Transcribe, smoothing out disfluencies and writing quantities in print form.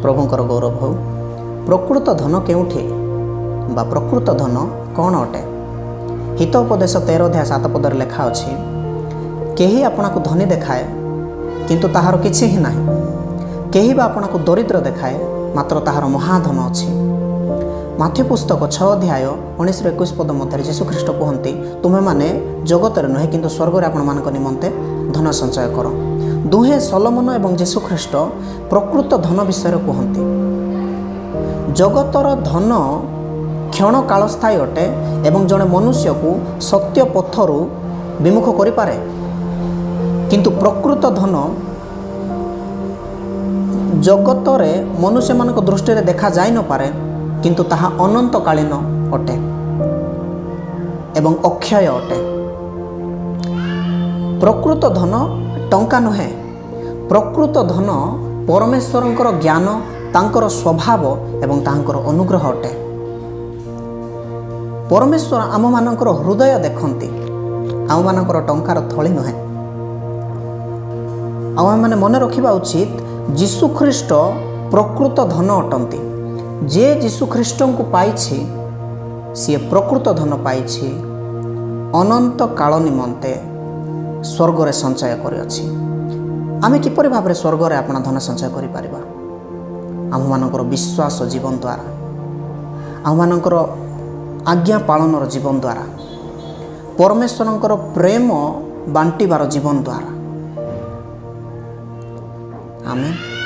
प्रभुंकर गौरव हो। प्रकृत धन केउठी बा प्रकृत धन कौन अटे? हितोपदेश 13 अध्याय 7 पदर लेखा अछि, केही आपना को धनी देखाए किंतु ताहार किछि ही नाही, केही बा आपना को दरिद्र देखाए मात्र ताहार महाधन अछि। माथ्यू पुस्तक 6 अध्याय 19-21 पद मध्य जीशुख्रीष्ट कहते, तुम्हें माने जगत नुहे किंतु स्वर्ग में आपण मान निमंते धन संचय कर। दुहे सलोमन एवं जीशुख्रीष्ट प्रकृत धन विषय कहते। जगतर धन क्षण कालस्थायी अटे एवं जड़े मनुष्य को सत्य पथरु विमुख करि पारे, किंतु प्रकृत धन जगतरे मनुष्य मान दृष्टि देखा जाई न पारे, किंतु ताहा अनंतकालीन अटे एवं अक्षय अटे। प्रकृत धन टंका नुहे, प्रकृत धन परमेश्वरंकर ज्ञान, तांकर स्वभाव एवं तांकर अनुग्रह अटे। परमेश्वर आम मानकर हृदय देखंती, आम मानकर टंकार थली नुहे। आम माने मन रखिबा उचित, जीशुख्रीष्ट प्रकृत धन अटंती। जे जीशुख्रीष्ट को पाइछि सी प्रकृत धन पाइछि, अनंत काल निमंते स्वर्ग रे संचय करिअछि। आमे किपरि भाबरे स्वर्ग रे आपन धन संचय करि परिबा? आम मानकर विश्वास जीवन द्वारा, आम मानकर आज्ञा पालनर जीवन द्वारा, परमेश्वरंकर प्रेम बांटीबार जीवन द्वारा। आमेन।